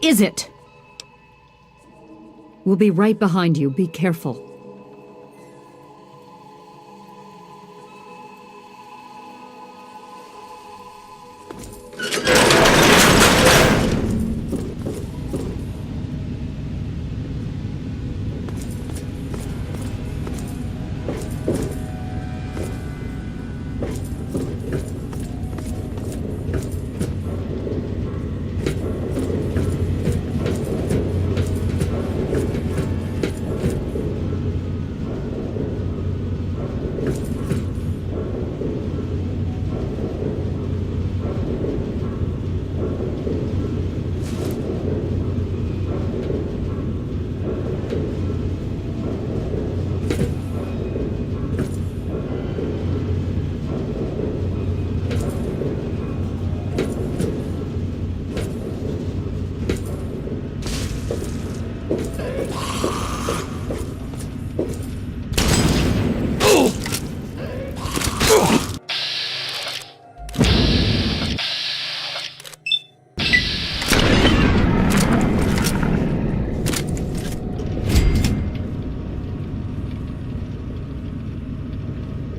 is it? We'll be right behind you. Be careful.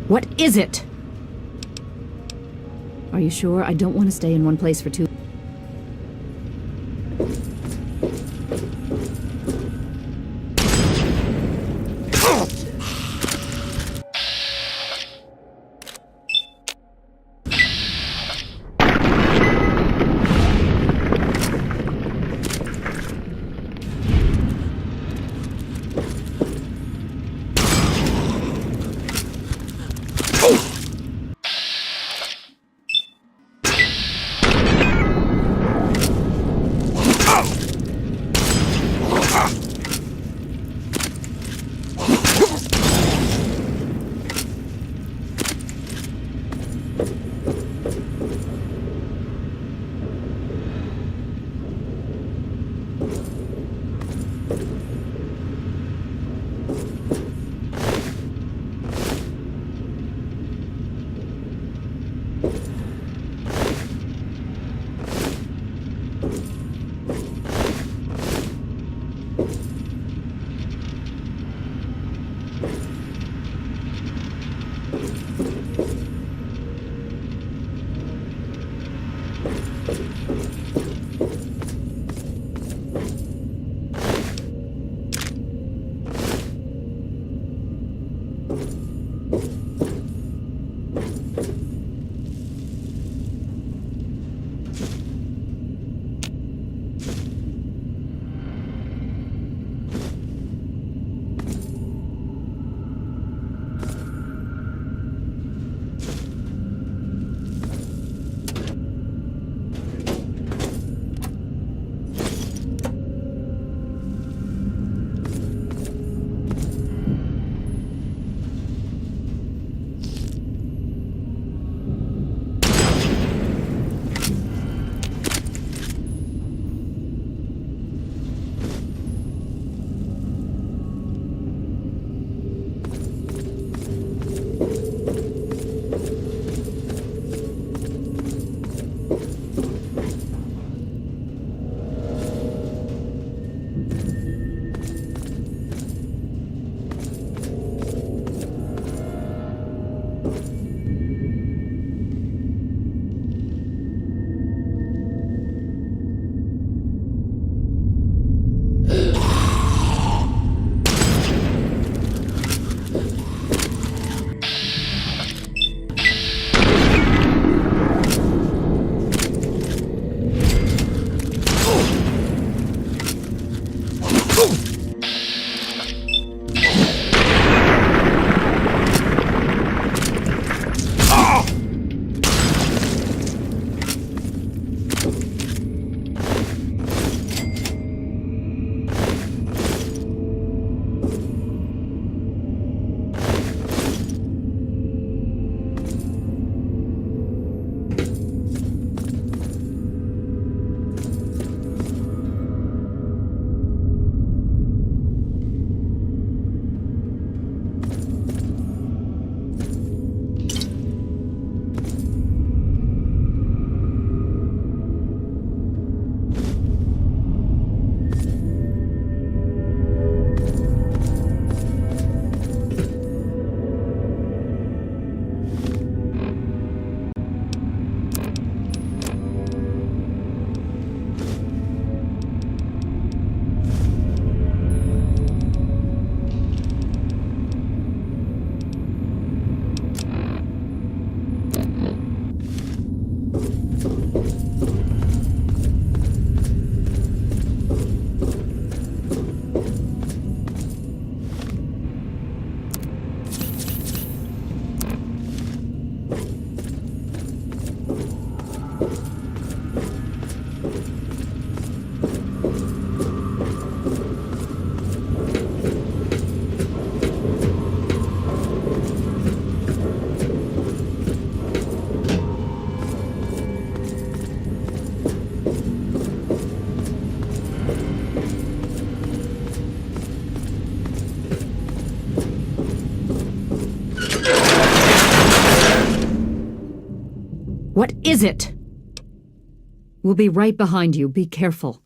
What is it? Are you sure? I don't want to stay in one place for too long. What is it? We'll be right behind you. Be careful.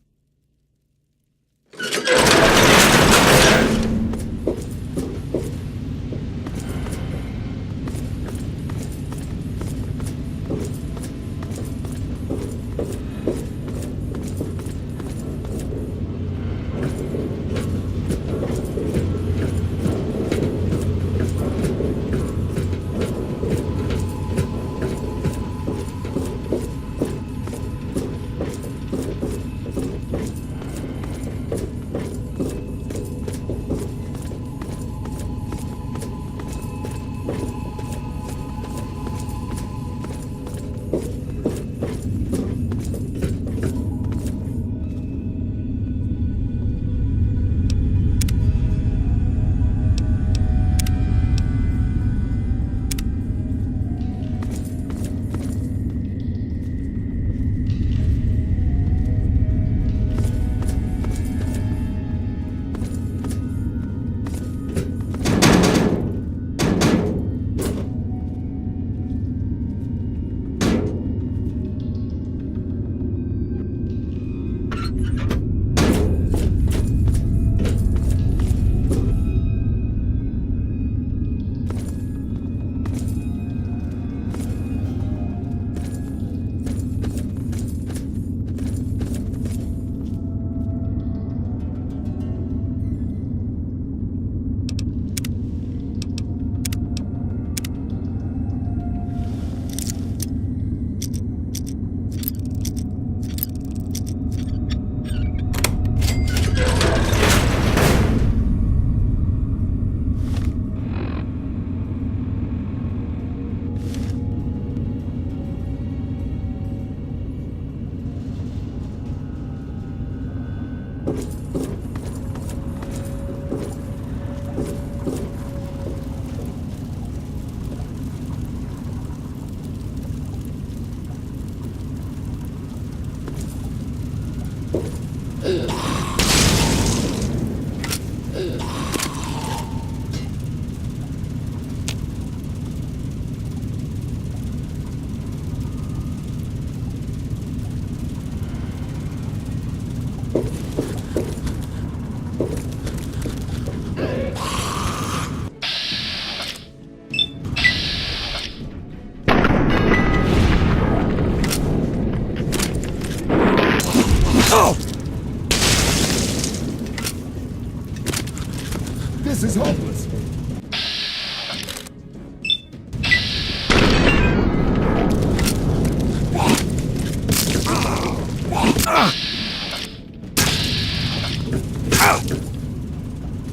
This is hopeless.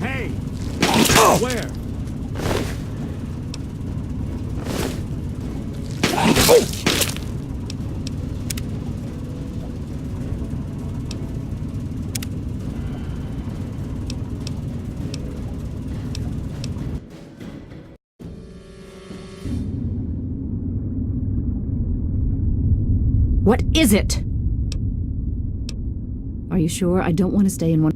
Hey! Where? What is it? Are you sure? I don't want to stay in one...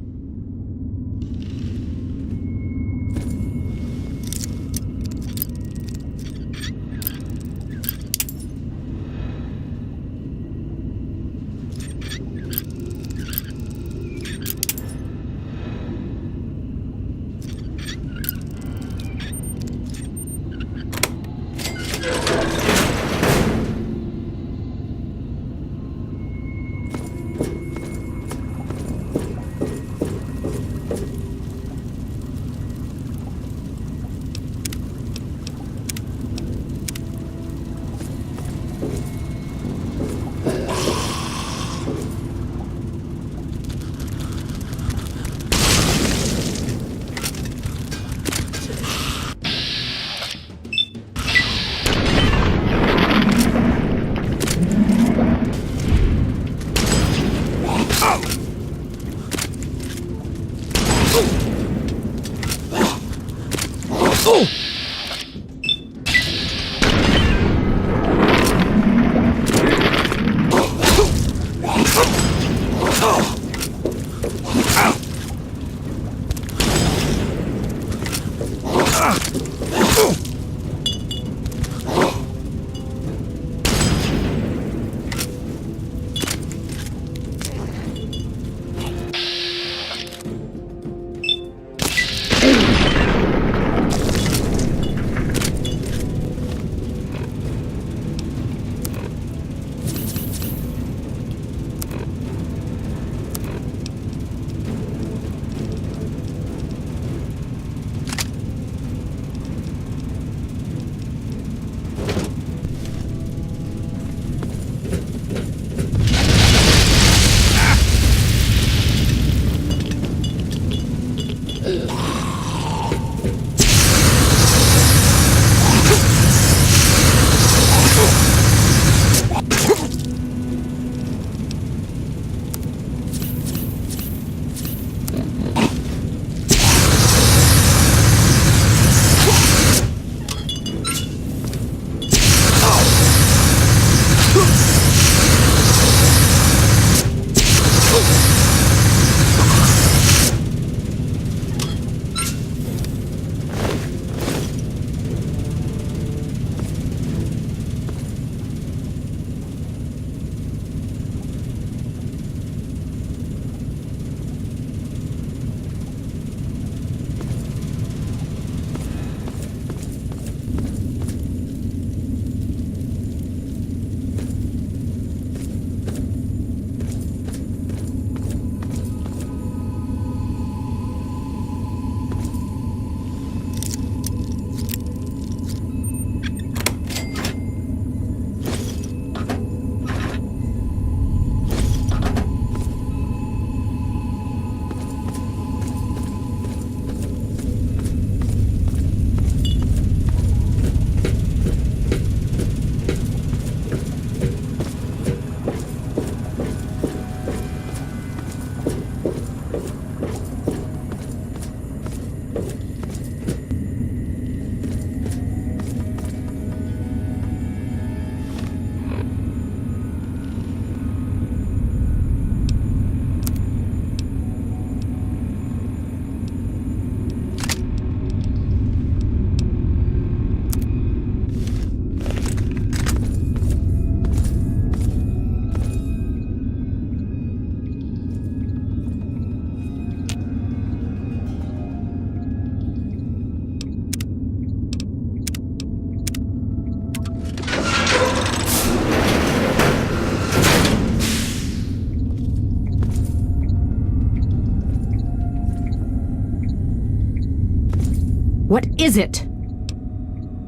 What is it?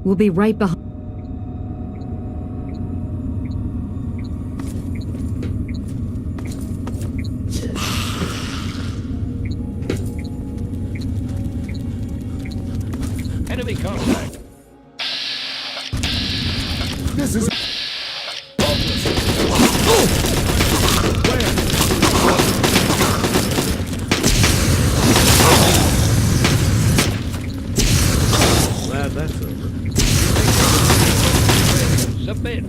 We'll be right behind. Enemy contact. This is hopeless. Glad that's over. Submit.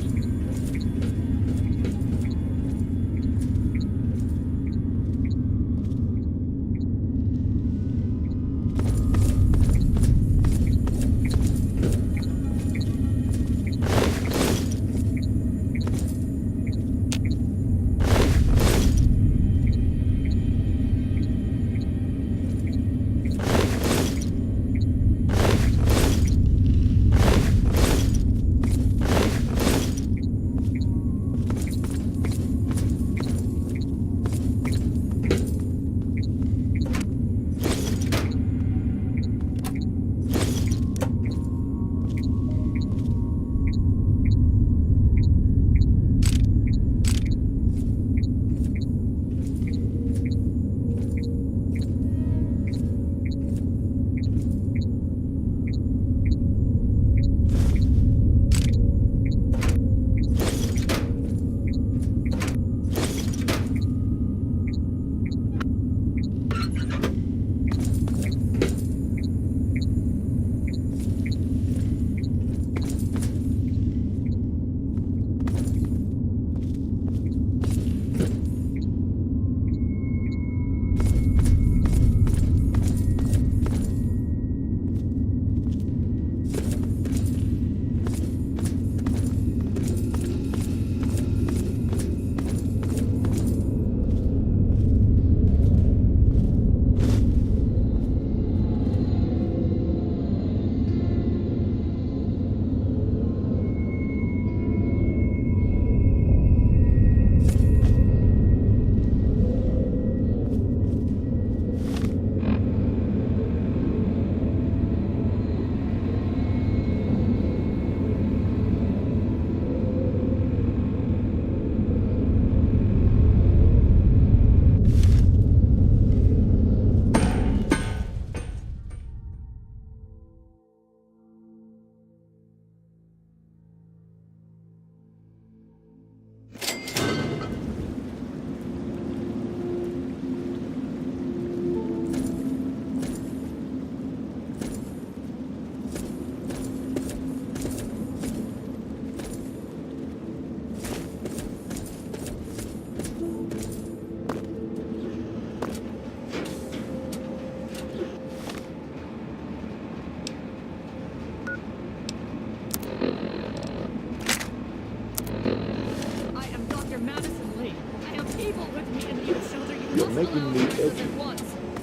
You're making me edgy.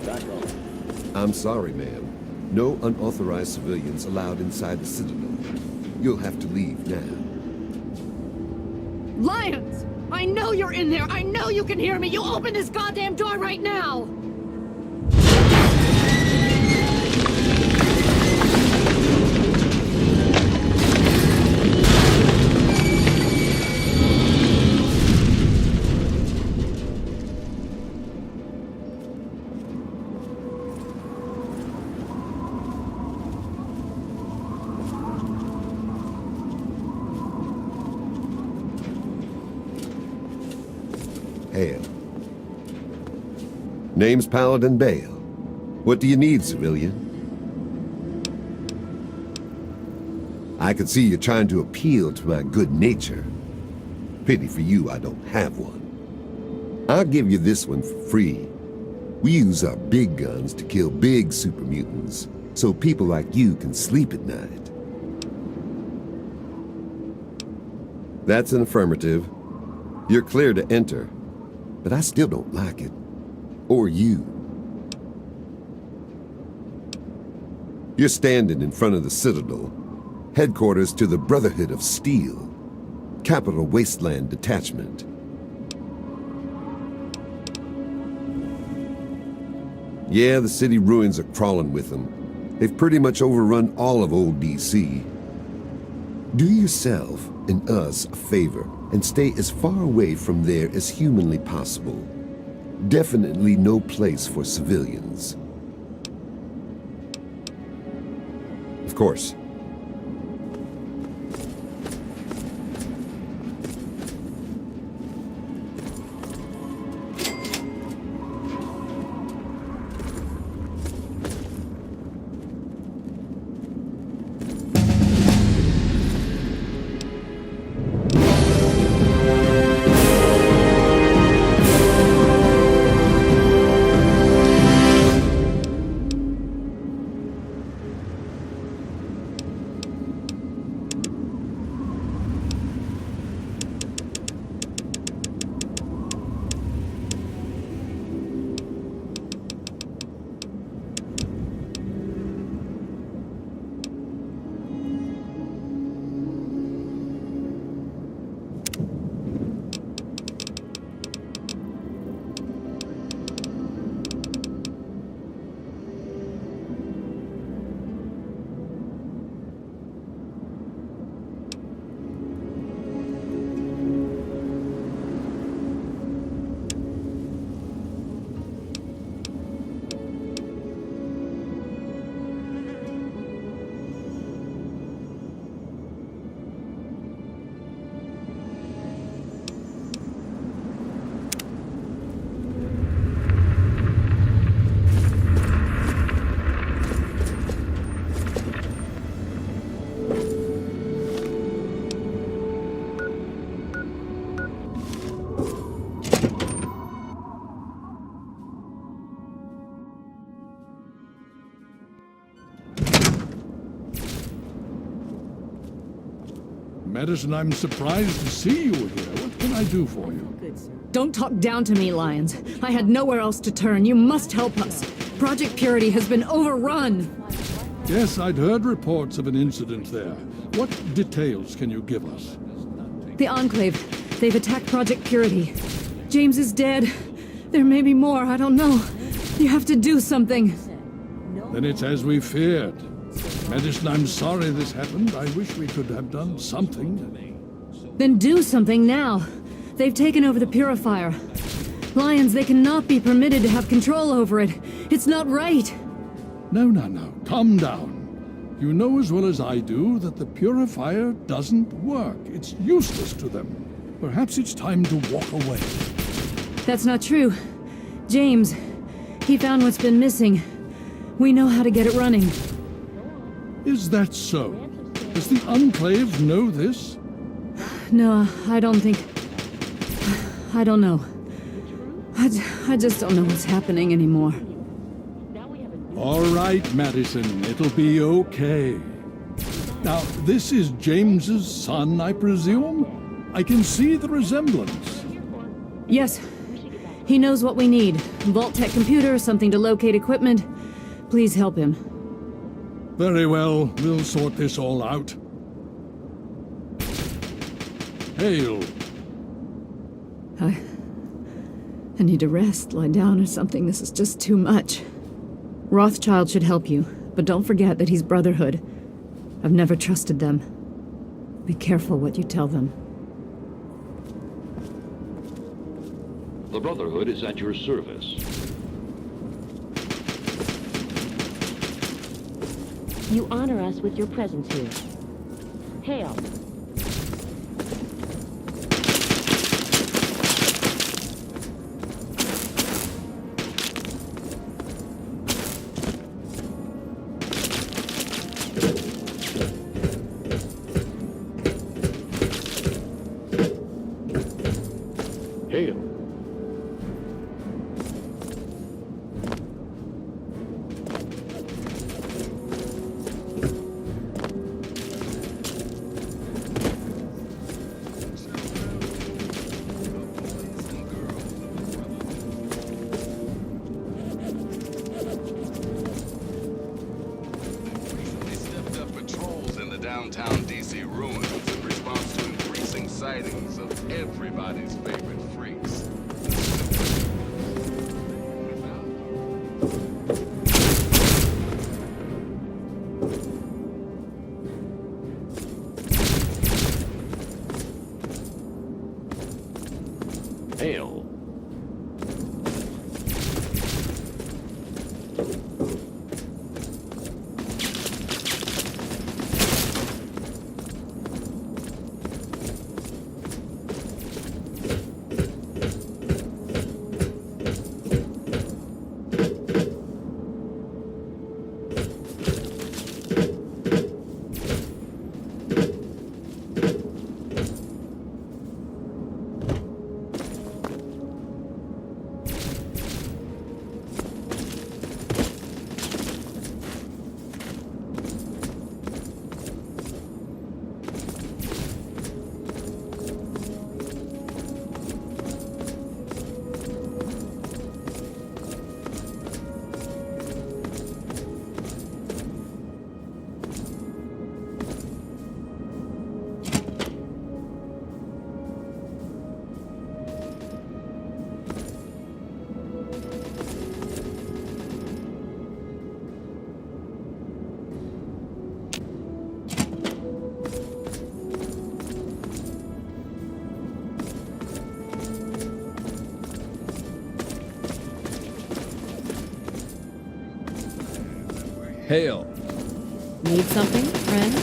Back off. I'm sorry, ma'am. No unauthorized civilians allowed inside the Citadel. You'll have to leave now. Lions! I know you're in there! I know you can hear me! You open this goddamn door right now! Hail. Name's Paladin Bale. What do you need, civilian? I can see you're trying to appeal to my good nature. Pity for you I don't have one. I'll give you this one for free. We use our big guns to kill big super mutants, so people like you can sleep at night. That's an affirmative. You're clear to enter, but I still don't like it. Or you. You're standing in front of the Citadel, headquarters to the Brotherhood of Steel, Capital Wasteland Detachment. Yeah, the city ruins are crawling with them, They've pretty much overrun all of old DC. Do yourself and us a favor and stay as far away from there as humanly possible. Definitely no place for civilians. Of course. Madison, I'm surprised to see you here. What can I do for you? Don't talk down to me, Lyons. I had nowhere else to turn. You must help us. Project Purity has been overrun. Yes, I'd heard reports of an incident there. What details can you give us? The Enclave. They've attacked Project Purity. James is dead. There may be more, I don't know. You have to do something. Then it's as we feared. Madison, I'm sorry this happened. I wish we could have done something. Then do something now. They've taken over the purifier. Lyons, they cannot be permitted to have control over it. It's not right. No. Calm down. You know as well as I do that the purifier doesn't work. It's useless to them. Perhaps it's time to walk away. That's not true. James, he found what's been missing. We know how to get it running. Is that so? Does the Enclave know this? No, I don't think... I don't know. I just don't know what's happening anymore. All right, Madison, it'll be okay. Now, this is James's son, I presume? I can see the resemblance. Yes. He knows what we need. Vault-Tec computer, something to locate equipment. Please help him. Very well, we'll sort this all out. Hail. I need to rest, lie down or something. This is just too much. Rothschild should help you, but don't forget that he's Brotherhood. I've never trusted them. Be careful what you tell them. The Brotherhood is at your service. You honor us with your presence here. Hail. Hail. Downtown DC ruins in response to increasing sightings of everybody's favorite freaks. Hail. Need something, friend?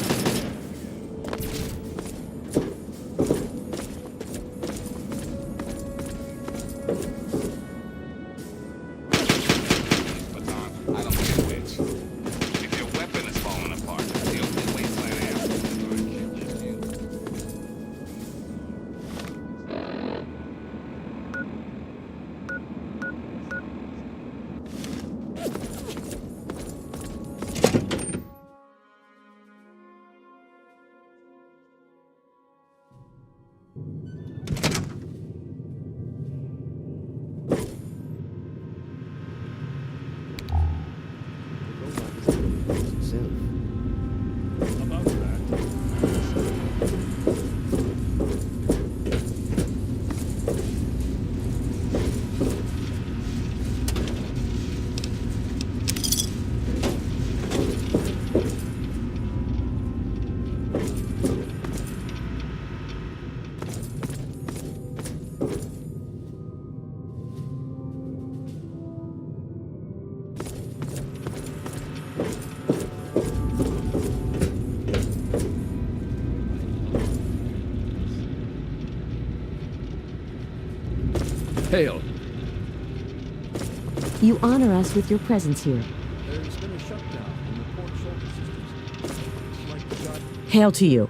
Baton, I don't care which. If your weapon is falling apart, the only wasteland ammo is going to kill you. About that. Hail. You honor us with your presence here. There's been a shutdown in the port shoulder systems. It's like the god. Hail to you.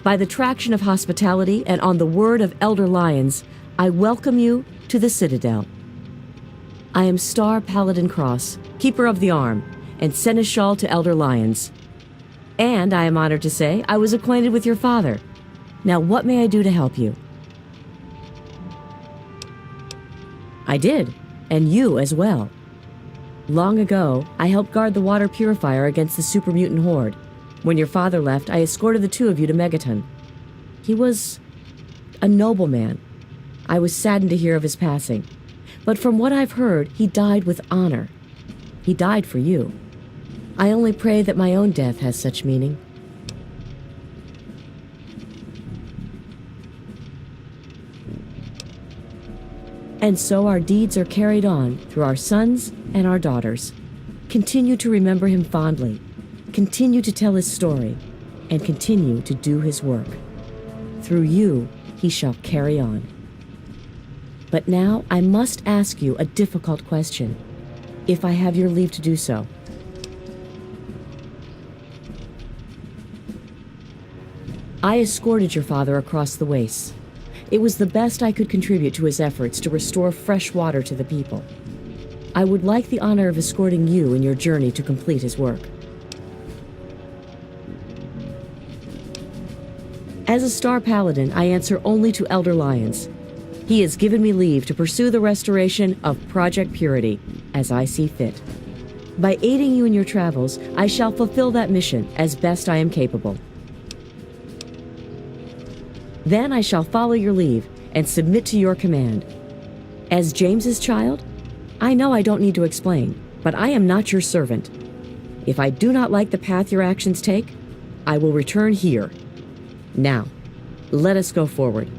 By the traction of hospitality and on the word of Elder Lyons, I welcome you to the Citadel. I am Star Paladin Cross, Keeper of the Arm, and Seneschal to Elder Lyons. And I am honored to say I was acquainted with your father. Now what may I do to help you? I did, and you as well. Long ago, I helped guard the water purifier against the super mutant horde. When your father left, I escorted the two of you to Megaton. He was a noble man. I was saddened to hear of his passing. But from what I've heard, he died with honor. He died for you. I only pray that my own death has such meaning. And so our deeds are carried on through our sons and our daughters. Continue to remember him fondly. Continue to tell his story. And continue to do his work. Through you, he shall carry on. But now I must ask you a difficult question, if I have your leave to do so. I escorted your father across the wastes. It was the best I could contribute to his efforts to restore fresh water to the people. I would like the honor of escorting you in your journey to complete his work. As a Star Paladin, I answer only to Elder Lyons. He has given me leave to pursue the restoration of Project Purity, as I see fit. By aiding you in your travels, I shall fulfill that mission as best I am capable. Then I shall follow your leave and submit to your command. As James's child, I know I don't need to explain, but I am not your servant. If I do not like the path your actions take, I will return here. Now, let us go forward.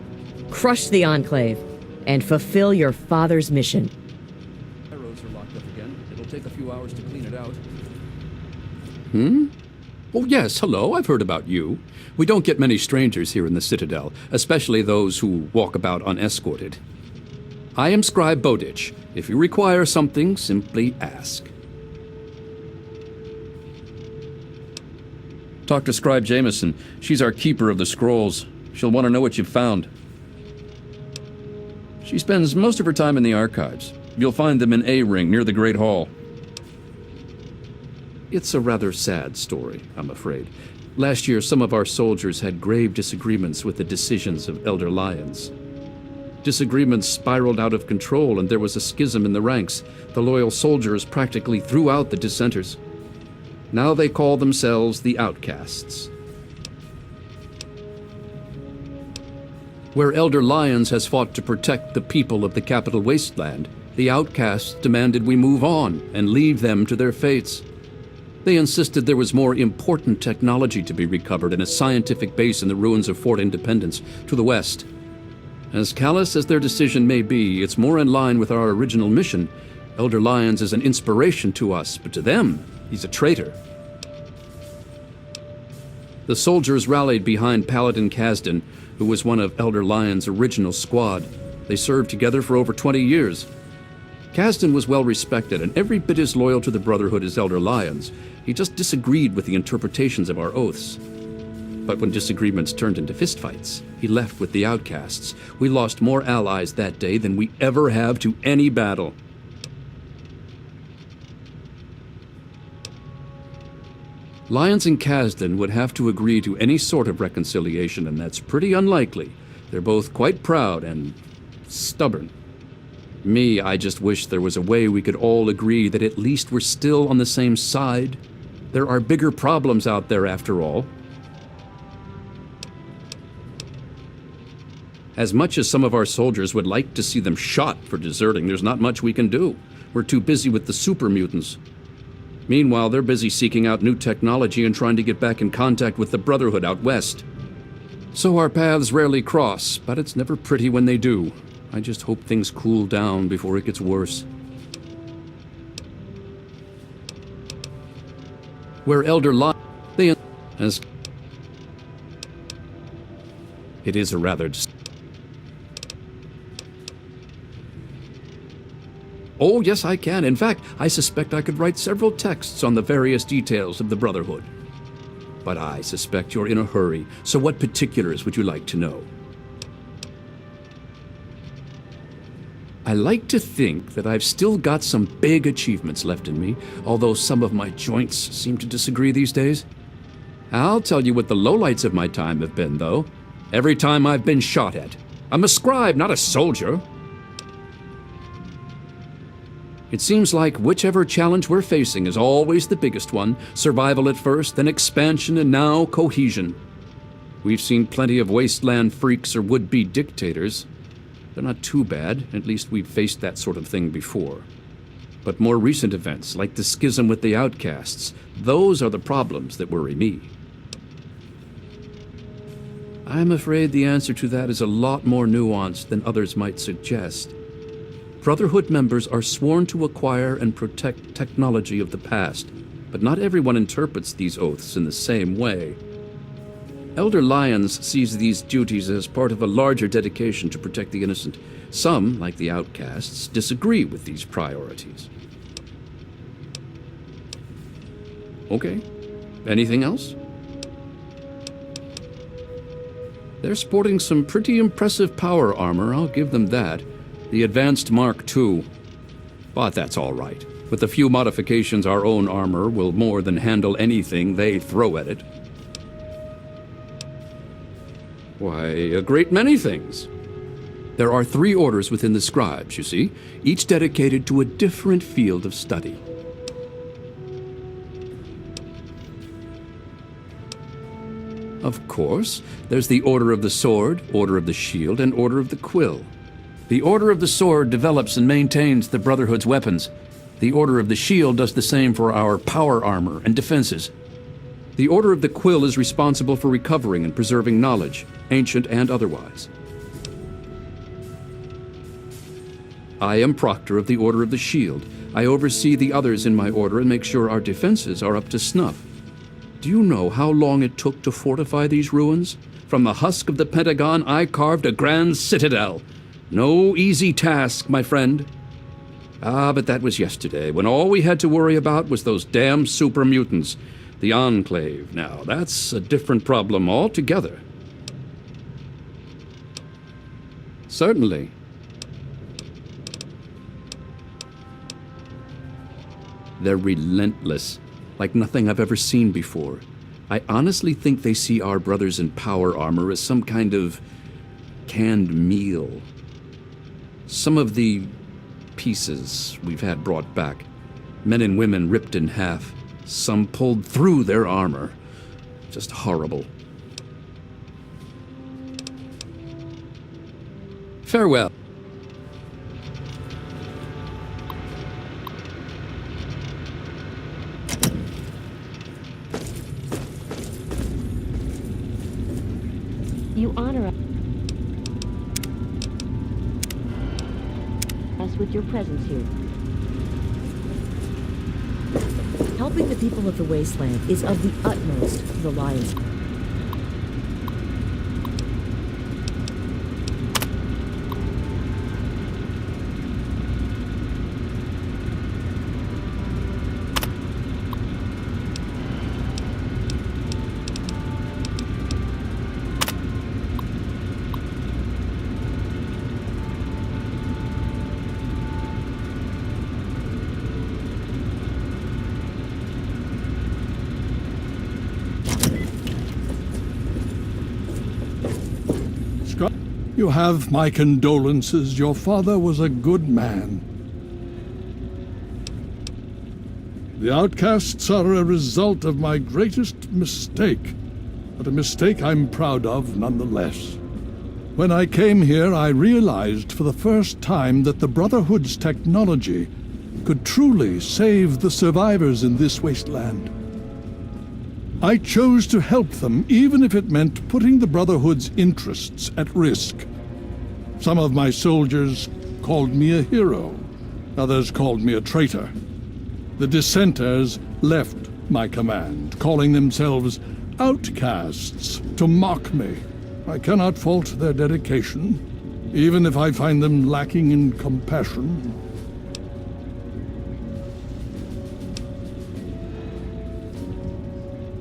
Crush the Enclave and fulfill your father's mission. My roads are locked up again. It'll take a few hours to clean it out. Oh, yes, hello, I've heard about you. We don't get many strangers here in the Citadel, especially those who walk about unescorted. I am Scribe Bowditch. If you require something, simply ask. Talk to Scribe Jameson. She's our keeper of the scrolls. She'll want to know what you've found. She spends most of her time in the archives. You'll find them in A-Ring, near the Great Hall. It's a rather sad story, I'm afraid. Last year, some of our soldiers had grave disagreements with the decisions of Elder Lyons. Disagreements spiraled out of control, and there was a schism in the ranks. The loyal soldiers practically threw out the dissenters. Now they call themselves the Outcasts. Where Elder Lyons has fought to protect the people of the Capital Wasteland, the Outcasts demanded we move on and leave them to their fates. They insisted there was more important technology to be recovered in a scientific base in the ruins of Fort Independence to the west. As callous as their decision may be, it's more in line with our original mission. Elder Lyons is an inspiration to us, but to them, he's a traitor. The soldiers rallied behind Paladin Kasdan, who was one of Elder Lyon's original squad. They served together for over 20 years. Kasdan was well respected and every bit as loyal to the Brotherhood as Elder Lyons. He just disagreed with the interpretations of our oaths. But when disagreements turned into fistfights, he left with the outcasts. We lost more allies that day than we ever have to any battle. Lyons and Kasdan would have to agree to any sort of reconciliation, and that's pretty unlikely. They're both quite proud and stubborn. Me, I just wish there was a way we could all agree that at least we're still on the same side. There are bigger problems out there after all. As much as some of our soldiers would like to see them shot for deserting, there's not much we can do. We're too busy with the super mutants. Meanwhile, they're busy seeking out new technology and trying to get back in contact with the Brotherhood out west. So our paths rarely cross, but it's never pretty when they do. I just hope things cool down before it gets worse. Where Elder Lion, as it is a rather. Oh, yes, I can. In fact, I suspect I could write several texts on the various details of the Brotherhood. But I suspect you're in a hurry, so what particulars would you like to know? I like to think that I've still got some big achievements left in me, although some of my joints seem to disagree these days. I'll tell you what the lowlights of my time have been, though. Every time I've been shot at. I'm a scribe, not a soldier. It seems like whichever challenge we're facing is always the biggest one. Survival at first, then expansion, and now cohesion. We've seen plenty of wasteland freaks or would-be dictators. They're not too bad, at least we've faced that sort of thing before. But more recent events, like the schism with the outcasts, those are the problems that worry me. I'm afraid the answer to that is a lot more nuanced than others might suggest. Brotherhood members are sworn to acquire and protect technology of the past, but not everyone interprets these oaths in the same way. Elder Lyons sees these duties as part of a larger dedication to protect the innocent. Some, like the outcasts, disagree with these priorities. Okay. Anything else? They're sporting some pretty impressive power armor, I'll give them that. The Advanced Mark II. But that's all right. With a few modifications, our own armor will more than handle anything they throw at it. Why, a great many things. There are 3 orders within the scribes, you see, each dedicated to a different field of study. Of course, there's the Order of the Sword, Order of the Shield, and Order of the Quill. The Order of the Sword develops and maintains the Brotherhood's weapons. The Order of the Shield does the same for our power armor and defenses. The Order of the Quill is responsible for recovering and preserving knowledge, ancient and otherwise. I am Proctor of the Order of the Shield. I oversee the others in my order and make sure our defenses are up to snuff. Do you know how long it took to fortify these ruins? From the husk of the Pentagon, I carved a grand citadel. No easy task, my friend. Ah, but that was yesterday, when all we had to worry about was those damn super mutants. The Enclave, now, that's a different problem altogether. Certainly. They're relentless, like nothing I've ever seen before. I honestly think they see our brothers in power armor as some kind of canned meal. Some of the pieces we've had brought back, men and women ripped in half, some pulled through their armor. Just horrible. Farewell. You honor us with your presence here. Helping the people of the wasteland is of the utmost to the Lions. describe. You have my condolences. Your father was a good man. The outcasts are a result of my greatest mistake, but a mistake I'm proud of nonetheless. When I came here, I realized for the first time that the Brotherhood's technology could truly save the survivors in this wasteland. I chose to help them, even if it meant putting the Brotherhood's interests at risk. Some of my soldiers called me a hero. Others called me a traitor. The dissenters left my command, calling themselves outcasts to mock me. I cannot fault their dedication, even if I find them lacking in compassion.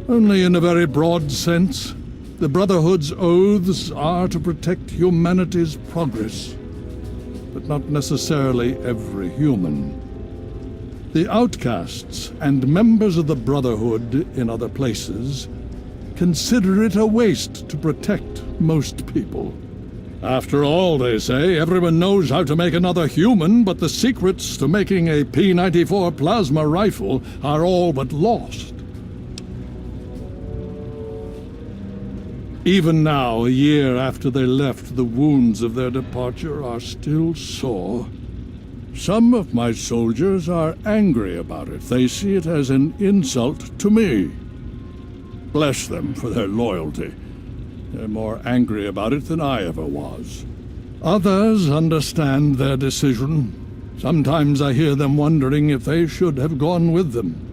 Only in a very broad sense. The Brotherhood's oaths are to protect humanity's progress, but not necessarily every human. The outcasts and members of the Brotherhood in other places consider it a waste to protect most people. After all, they say, everyone knows how to make another human, but the secrets to making a P-94 plasma rifle are all but lost. Even now, a year after they left, the wounds of their departure are still sore. Some of my soldiers are angry about it. They see it as an insult to me. Bless them for their loyalty. They're more angry about it than I ever was. Others understand their decision. Sometimes I hear them wondering if they should have gone with them.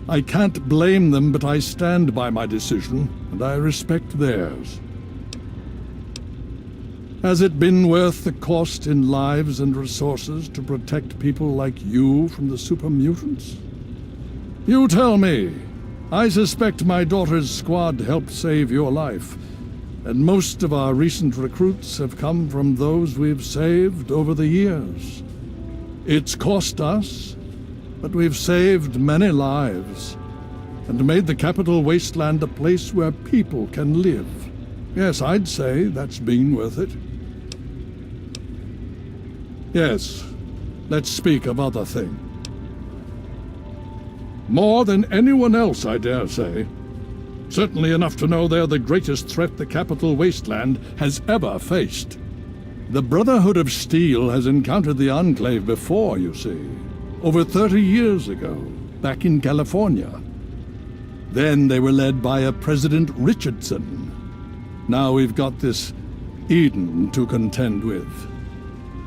I can't blame them, but I stand by my decision, and I respect theirs. Has it been worth the cost in lives and resources to protect people like you from the super mutants? You tell me. I suspect my daughter's squad helped save your life, and most of our recent recruits have come from those we've saved over the years. It's cost us, but we've saved many lives, and made the capital wasteland a place where people can live. Yes, I'd say that's been worth it. Yes, let's speak of other things. More than anyone else, I dare say. Certainly enough to know they're the greatest threat the capital wasteland has ever faced. The Brotherhood of Steel has encountered the Enclave before, you see. Over 30 years ago, back in California. Then they were led by a President Richardson. Now we've got this Eden to contend with.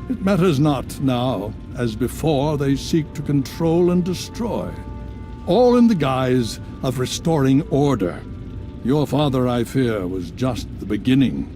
It matters not now. As before, they seek to control and destroy. All in the guise of restoring order. Your father, I fear, was just the beginning.